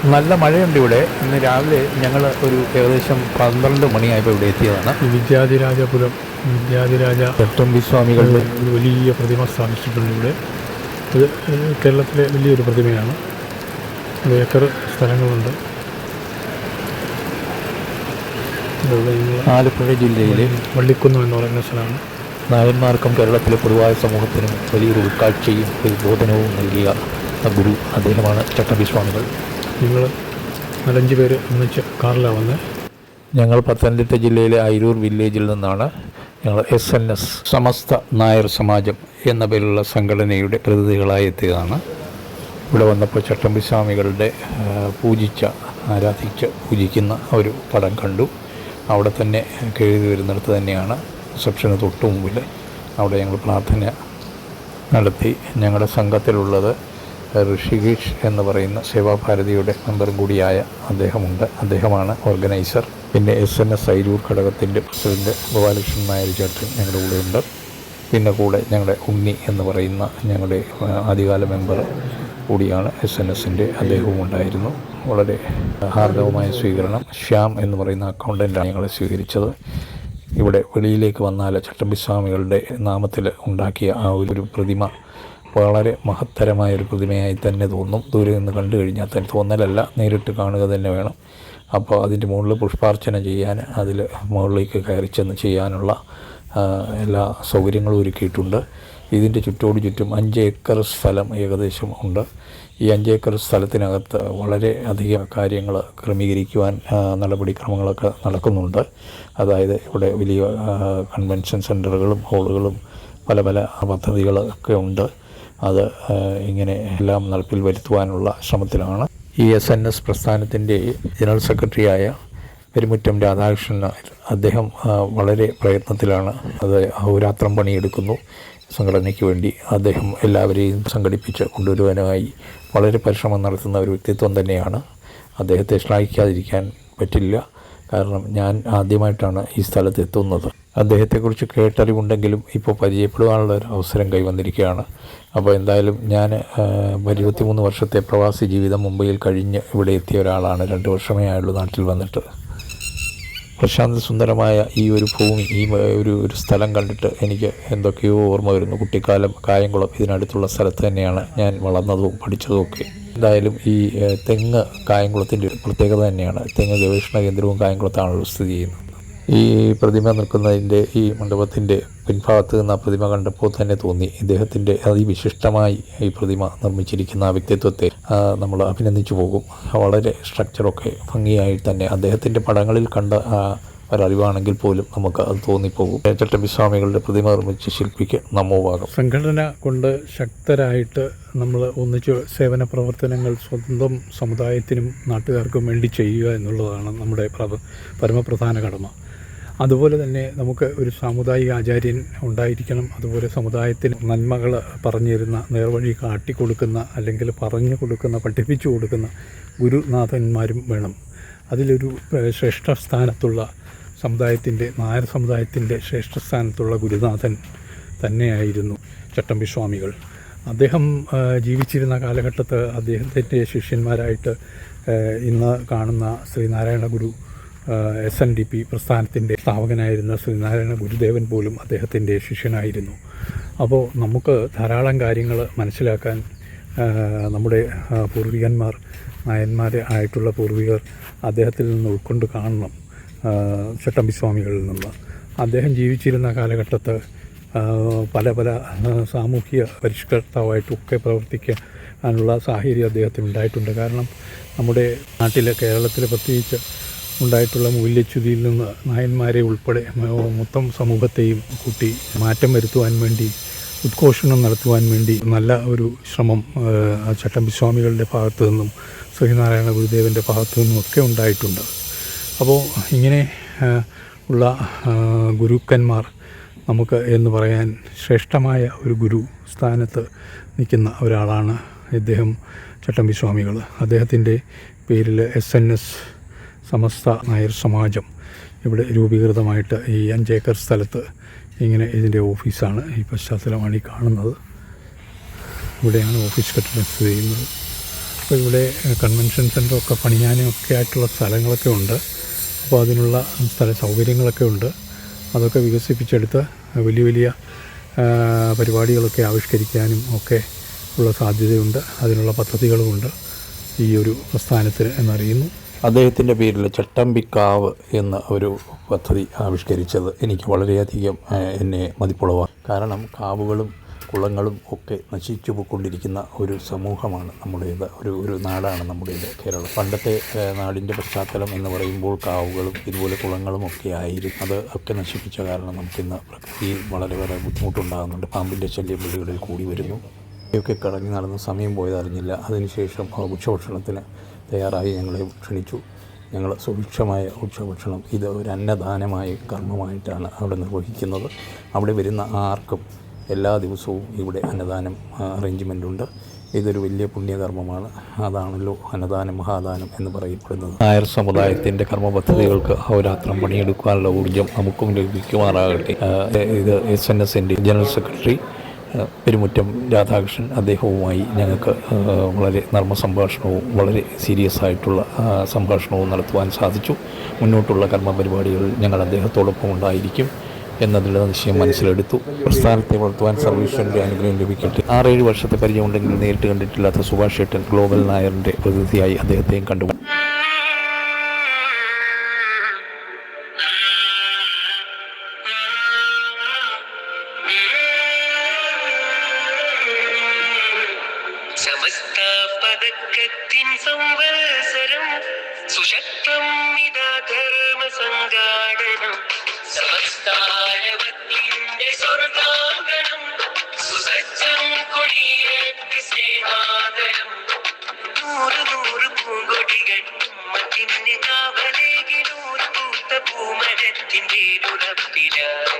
നല്ല മഴയുണ്ട് ഇവിടെ. ഇന്ന് രാവിലെ ഞങ്ങൾ ഒരു ഏകദേശം 12 മണിയായപ്പോൾ ഇവിടെ എത്തിയതാണ്. വിദ്യാധിരാജ ചട്ടമ്പി സ്വാമികളുടെ ഒരു വലിയ പ്രതിമ സ്ഥാപിച്ചിട്ടുണ്ട് ഇവിടെ. ഇത് കേരളത്തിലെ വലിയൊരു പ്രതിമയാണ്. ഏക്കർ സ്ഥലങ്ങളുണ്ട്. ആലപ്പുഴ ജില്ലയിലെ വള്ളിക്കുന്ന് എന്ന് പറയുന്ന സ്ഥലമാണ്. നായന്മാർക്കും കേരളത്തിലെ പൊതുവായ സമൂഹത്തിനും വലിയൊരു ഉൾക്കാഴ്ചയും ഒരു ബോധനവും നൽകിയ ഗുരു അദ്ദേഹമാണ് ചട്ടമ്പി സ്വാമികൾ. ഞങ്ങൾ 4-5 പേര് ഒന്നിച്ച് കാറിലാണ് വന്നത്. ഞങ്ങൾ പത്തനംതിട്ട ജില്ലയിലെ അയിരൂർ വില്ലേജിൽ നിന്നാണ്. ഞങ്ങൾ SNS സമസ്ത നായർ സമാജം എന്ന പേരിലുള്ള സംഘടനയുടെ പ്രതിനിധികളായി എത്തിയതാണ്. ഇവിടെ വന്നപ്പോൾ ചട്ടമ്പി സ്വാമികളുടെ ആരാധിച്ച് പൂജിക്കുന്ന ഒരു പടം കണ്ടു. അവിടെ തന്നെ കയറി വരുന്നിടത്ത് തന്നെയാണ് റിസപ്ഷന് തൊട്ട് മുമ്പിൽ. അവിടെ ഞങ്ങൾ പ്രാർത്ഥന നടത്തി. ഞങ്ങളുടെ സംഘത്തിലുള്ളത് ഋഷികേഷ് എന്ന് പറയുന്ന സേവാഭാരതിയുടെ മെമ്പറും കൂടിയായ അദ്ദേഹമാണ് ഓർഗനൈസർ. പിന്നെ SNS അയിരൂർ ഘടകത്തിൻ്റെ പ്രസിഡന്റ് ഗോപാലകൃഷ്ണൻ നായർ ചേട്ടൻ ഞങ്ങളുടെ കൂടെയുണ്ട്. പിന്നെ കൂടെ ഞങ്ങളുടെ ഉണ്ണി എന്ന് പറയുന്ന ഞങ്ങളുടെ ആദ്യകാല മെമ്പർ കൂടിയാണ് SNSൻ്റെ, അദ്ദേഹവും ഉണ്ടായിരുന്നു. വളരെ ഹാർദവമായ സ്വീകരണം. ശ്യാം എന്ന് പറയുന്ന അക്കൗണ്ടൻ്റാണ് ഞങ്ങളെ സ്വീകരിച്ചത്. ഇവിടെ വെളിയിലേക്ക് വന്നാൽ ചട്ടമ്പി സ്വാമികളുടെ നാമത്തിൽ ഉണ്ടാക്കിയ ആ ഒരു പ്രതിമ വളരെ മഹത്തരമായൊരു പ്രതിമയായി തന്നെ തോന്നും. ദൂരെ നിന്ന് കണ്ടു കഴിഞ്ഞാൽ തന്നെ തോന്നലല്ല, നേരിട്ട് കാണുക തന്നെ വേണം. അപ്പോൾ അതിൻ്റെ മുകളിൽ പുഷ്പാർച്ചന ചെയ്യാൻ, അതിൽ മുകളിലേക്ക് കയറി ചെന്ന് ചെയ്യാനുള്ള എല്ലാ സൗകര്യങ്ങളും ഒരുക്കിയിട്ടുണ്ട്. ഇതിൻ്റെ ചുറ്റും 5 ഏക്കർ സ്ഥലം ഏകദേശം ഉണ്ട്. ഈ 5 ഏക്കർ സ്ഥലത്തിനകത്ത് വളരെ അധികം കാര്യങ്ങൾ ക്രമീകരിക്കുവാൻ നടപടിക്രമങ്ങളൊക്കെ നടക്കുന്നുണ്ട്. അതായത് ഇവിടെ വലിയ കൺവെൻഷൻ സെൻറ്ററുകളും ഹോളുകളും പല പദ്ധതികളൊക്കെ ഉണ്ട്. അത് ഇങ്ങനെ എല്ലാം നടപ്പിൽ വരുത്തുവാനുള്ള ശ്രമത്തിലാണ്. ഈ SNS പ്രസ്ഥാനത്തിൻ്റെ ജനറൽ സെക്രട്ടറിയായ പെരുമുറ്റം രാധാകൃഷ്ണൻ നായർ, അദ്ദേഹം വളരെ പ്രയത്നത്തിലാണ്. അത് അഹോരാത്രം പണിയെടുക്കുന്നു സംഘടനയ്ക്ക് വേണ്ടി. അദ്ദേഹം എല്ലാവരെയും സംഘടിപ്പിച്ച് കൊണ്ടുവരുവാനായി വളരെ പരിശ്രമം നടത്തുന്ന ഒരു വ്യക്തിത്വം തന്നെയാണ്. അദ്ദേഹത്തെ ശ്ലാഘിക്കാതിരിക്കാൻ പറ്റില്ല. കാരണം ഞാൻ ആദ്യമായിട്ടാണ് ഈ സ്ഥലത്ത് എത്തുന്നത്. അദ്ദേഹത്തെക്കുറിച്ച് കേട്ടറിവുണ്ടെങ്കിലും ഇപ്പോൾ പരിചയപ്പെടുവാനുള്ള ഒരു അവസരം കൈവന്നിരിക്കുകയാണ്. അപ്പോൾ എന്തായാലും ഞാൻ 23 വർഷത്തെ പ്രവാസി ജീവിതം മുംബൈയിൽ കഴിഞ്ഞ് ഇവിടെ എത്തിയ ഒരാളാണ്. 2 വർഷമേ ആയുള്ളൂ നാട്ടിൽ വന്നിട്ട്. പ്രശാന്ത സുന്ദരമായ ഈ ഒരു ഭൂമി, ഈ ഒരു സ്ഥലം കണ്ടിട്ട് എനിക്ക് എന്തൊക്കെയോ ഓർമ്മ വരുന്നു. കുട്ടിക്കാലം കായംകുളം ഇതിനടുത്തുള്ള സ്ഥലത്ത് തന്നെയാണ് ഞാൻ വളർന്നതും പഠിച്ചതും ഒക്കെ. എന്തായാലും ഈ തെങ്ങ് കായംകുളത്തിൻ്റെ പ്രത്യേകത തന്നെയാണ്. തെങ്ങ് ഗവേഷണ കേന്ദ്രവും കായംകുളത്താണല്ലോ സ്ഥിതി ചെയ്യുന്നത്. ഈ പ്രതിമ നിൽക്കുന്നതിൻ്റെ ഈ മണ്ഡപത്തിൻ്റെ പിൻഭാഗത്ത് നിന്ന് ആ പ്രതിമ കണ്ടപ്പോൾ തന്നെ തോന്നി, ഇദ്ദേഹത്തിൻ്റെ അതിവിശിഷ്ടമായി ഈ പ്രതിമ നിർമ്മിച്ചിരിക്കുന്ന ആ വ്യക്തിത്വത്തെ നമ്മൾ അഭിനന്ദിച്ചു പോകും. വളരെ സ്ട്രക്ചറൊക്കെ ഭംഗിയായി തന്നെ അദ്ദേഹത്തിൻ്റെ പടങ്ങളിൽ കണ്ട ഒരറിവാണെങ്കിൽ പോലും നമുക്ക് അത് തോന്നിപ്പോകും. ചട്ടമ്പി സ്വാമികളുടെ പ്രതിമ നിർമ്മിച്ച ശില്പിക്ക് നമോഭാഗം. സംഘടന കൊണ്ട് ശക്തരായിട്ട് നമ്മൾ ഒന്നിച്ച് സേവന പ്രവർത്തനങ്ങൾ സ്വന്തം സമുദായത്തിനും നാട്ടുകാർക്കും വേണ്ടി ചെയ്യുക എന്നുള്ളതാണ് നമ്മുടെ പരമപ്രധാന കടമ. അതുപോലെ തന്നെ നമുക്ക് ഒരു സാമുദായിക ആചാര്യൻ ഉണ്ടായിരിക്കണം. അതുപോലെ സമുദായത്തിന് നന്മകൾ പറഞ്ഞു തരുന്ന, നേർവഴി കാട്ടിക്കൊടുക്കുന്ന, അല്ലെങ്കിൽ പറഞ്ഞു കൊടുക്കുന്ന, പഠിപ്പിച്ചു കൊടുക്കുന്ന ഗുരുനാഥന്മാരും വേണം. അതിലൊരു ശ്രേഷ്ഠ സ്ഥാനത്തുള്ള നായർ സമുദായത്തിൻ്റെ ശ്രേഷ്ഠസ്ഥാനത്തുള്ള ഗുരുനാഥൻ തന്നെയായിരുന്നു ചട്ടമ്പി സ്വാമികൾ. അദ്ദേഹം ജീവിച്ചിരുന്ന കാലഘട്ടത്ത് അദ്ദേഹത്തിൻ്റെ ശിഷ്യന്മാരായിട്ട് ഇന്ന് കാണുന്ന ശ്രീനാരായണ ഗുരു SNDP പ്രസ്ഥാനത്തിൻ്റെ സ്ഥാപകനായിരുന്ന ശ്രീനാരായണ ഗുരുദേവൻ പോലും അദ്ദേഹത്തിൻ്റെ ശിഷ്യനായിരുന്നു. അപ്പോൾ നമുക്ക് ധാരാളം കാര്യങ്ങൾ മനസ്സിലാക്കാൻ നമ്മുടെ പൂർവികന്മാർ, നായന്മാർ ആയിട്ടുള്ള പൂർവികർ അദ്ദേഹത്തിൽ നിന്ന് ഉൾക്കൊണ്ട് കാണണം. ചട്ടമ്പി സ്വാമികളിൽ നിന്ന് അദ്ദേഹം ജീവിച്ചിരുന്ന കാലഘട്ടത്ത് പല സാമൂഹിക പരിഷ്കർത്താവായിട്ടൊക്കെ പ്രവർത്തിക്കാനുള്ള സാഹചര്യം അദ്ദേഹത്തിന് ഉണ്ടായിട്ടുണ്ട്. കാരണം നമ്മുടെ നാട്ടിൽ, കേരളത്തിൽ പ്രത്യേകിച്ച് ഉണ്ടായിട്ടുള്ള മൂല്യച്യുതിയിൽ നിന്ന് നായന്മാരെ ഉൾപ്പെടെ മൊത്തം സമൂഹത്തെയും കൂട്ടി മാറ്റം വരുത്തുവാൻ വേണ്ടി, ഉദ്ഘോഷണം നടത്തുവാൻ വേണ്ടി നല്ല ഒരു ശ്രമം ചട്ടമ്പി സ്വാമികളുടെ ഭാഗത്തു നിന്നും ശ്രീനാരായണ ഗുരുദേവൻ്റെ ഭാഗത്തു നിന്നും ഒക്കെ ഉണ്ടായിട്ടുണ്ട്. അപ്പോൾ ഇങ്ങനെ ഉള്ള ഗുരുക്കന്മാർ നമുക്ക് എന്ന് പറയാൻ ശ്രേഷ്ഠമായ ഒരു ഗുരു സ്ഥാനത്ത് നിൽക്കുന്ന ഒരാളാണ് ഇദ്ദേഹം ചട്ടമ്പി സ്വാമികൾ. അദ്ദേഹത്തിൻ്റെ പേരിൽ SNS സമസ്ത നായർ സമാജം ഇവിടെ രൂപീകൃതമായിട്ട് ഈ 5 ഏക്കർ സ്ഥലത്ത് ഇങ്ങനെ ഇതിൻ്റെ ഓഫീസാണ്. ഈ പശ്ചാത്തലമാണ് ഈ കാണുന്നത്. ഇവിടെയാണ് ഓഫീസ് കെട്ടിടം സ്ഥിതി ചെയ്യുന്നത്. അപ്പോൾ ഇവിടെ കൺവെൻഷൻ സെൻ്ററൊക്കെ പണിയാനും ഒക്കെ ആയിട്ടുള്ള സ്ഥലങ്ങളൊക്കെ ഉണ്ട്. അപ്പോൾ അതിനുള്ള സൗകര്യങ്ങളൊക്കെ ഉണ്ട്. അതൊക്കെ വികസിപ്പിച്ചെടുത്ത് വലിയ വലിയ പരിപാടികളൊക്കെ ആവിഷ്കരിക്കാനും ഒക്കെ ഉള്ള സാധ്യതയുണ്ട്. അതിനുള്ള പദ്ധതികളുമുണ്ട് ഈ ഒരു പ്രസ്ഥാനത്തിന് എന്നറിയുന്നു. അദ്ദേഹത്തിൻ്റെ പേരിൽ ചട്ടമ്പിക്കാവ് എന്ന ഒരു പദ്ധതി ആവിഷ്കരിച്ചത് എനിക്ക് വളരെയധികം എന്നെ മതിപ്പുളവാണ്. കാരണം കാവുകളും കുളങ്ങളും ഒക്കെ നശിച്ചു പോയിക്കൊണ്ടിരിക്കുന്ന ഒരു സമൂഹമാണ് നമ്മുടേത്, ഒരു നാടാണ് നമ്മുടേത് കേരളം. പണ്ടത്തെ നാടിൻ്റെ പശ്ചാത്തലം എന്ന് പറയുമ്പോൾ കാവുകളും ഇതുപോലെ കുളങ്ങളും ഒക്കെ ആയിരുന്നു. അത് ഒക്കെ നശിപ്പിച്ച കാരണം നമുക്കിന്ന് പ്രകൃതിയിൽ വളരെ ബുദ്ധിമുട്ടുണ്ടാകുന്നുണ്ട്. പാമ്പിൻ്റെ ശല്യം വീടുകളിൽ കൂടി വരുന്നു. ഇതൊക്കെ കറങ്ങി നടന്ന് സമയം പോയതറിഞ്ഞില്ല. അതിനുശേഷം ഉച്ചഭക്ഷണത്തിന് തയ്യാറായി ഞങ്ങളെ ക്ഷണിച്ചു. ഞങ്ങൾ സുഭിക്ഷമായ ഉച്ചഭക്ഷണം ഇത് ഒരു അന്നദാനമായ കർമ്മമായിട്ടാണ് അവിടെ നിർവഹിക്കുന്നത്. അവിടെ വരുന്ന ആർക്കും എല്ലാ ദിവസവും ഇവിടെ അന്നദാനം അറേഞ്ച്മെൻ്റുണ്ട്. ഇതൊരു വലിയ പുണ്യകർമ്മമാണ്. അതാണല്ലോ അന്നദാനം മഹാദാനം എന്ന് പറയപ്പെടുന്നത്. നായർ സമുദായത്തിൻ്റെ കർമ്മ പദ്ധതികൾക്ക് അഹോരാത്രം പണിയെടുക്കാനുള്ള ഊർജ്ജം നമുക്കും ലഭിക്കുമാറാകട്ടെ. ഇത് SNS-ൻ്റെ ജനറൽ സെക്രട്ടറി പെരുമുറ്റം രാധാകൃഷ്ണൻ, അദ്ദേഹവുമായി ഞങ്ങൾക്ക് വളരെ നർമ്മ സംഭാഷണവും വളരെ സീരിയസ് ആയിട്ടുള്ള സംഭാഷണവും നടത്തുവാൻ സാധിച്ചു. മുന്നോട്ടുള്ള കർമ്മ പരിപാടികളിൽ ഞങ്ങൾ അദ്ദേഹത്തോടൊപ്പം ഉണ്ടായിരിക്കും എന്നതിൽ നിശ്ചയം മനസ്സിലെടുത്തു. പ്രസ്ഥാനത്തെ വളർത്തുവാൻ സർവീശ്വരൻ്റെ അനുഗ്രഹം ലഭിക്കട്ടെ. 6-7 വർഷത്തെ പരിചയമുണ്ടെങ്കിൽ നേരിട്ട് കണ്ടിട്ടില്ലാത്ത സുഭാഷ് ചേട്ടൻ ഗ്ലോബൽ നായറിൻ്റെ പ്രതിനിധിയായി അദ്ദേഹത്തെയും കണ്ടു. പദക്കത്തിൻ സംവത്സരം സുശക്തം ഇതാ ധർമ്മ സംഘാടനം സമസ്താരവത്തിന്റെ സ്വർഗാങ്കണം സുസജ്ജം കൊടിയേറ്റ് സ്നേഹാദരം 100 പൂങ്കൊടികൾ ഉമ്മത്തിന് കാവലേകി 100 പൂത്ത പൂമരത്തിൻ്റെ ഉറപ്പിലായി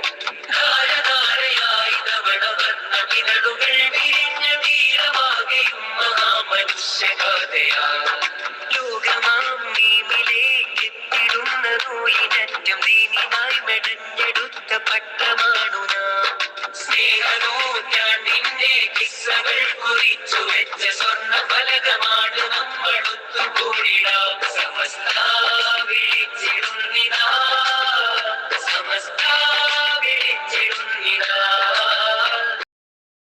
ധാരധാരയായി തവണവർണ്ണ വിരലുകൾ വിരിഞ്ഞ വീരമാകെയും മനുഷ്യഗാഥയാ ലോകമാം നീമിലേക്കെത്തിടുന്ന നൂലിനറ്റം ദീനിനായി മെടഞ്ഞെടുത്ത പട്ടമാണു നാം സ്നേഹനൂറ്റാണ്ടിന്റെ കിസ്സകൾ കുറിച്ചു വെച്ച സ്വർണ്ണ ഫലകമാണ് നമ്മളൊത്തുകൂടിടാം സമസ്ത വിളിച്ച്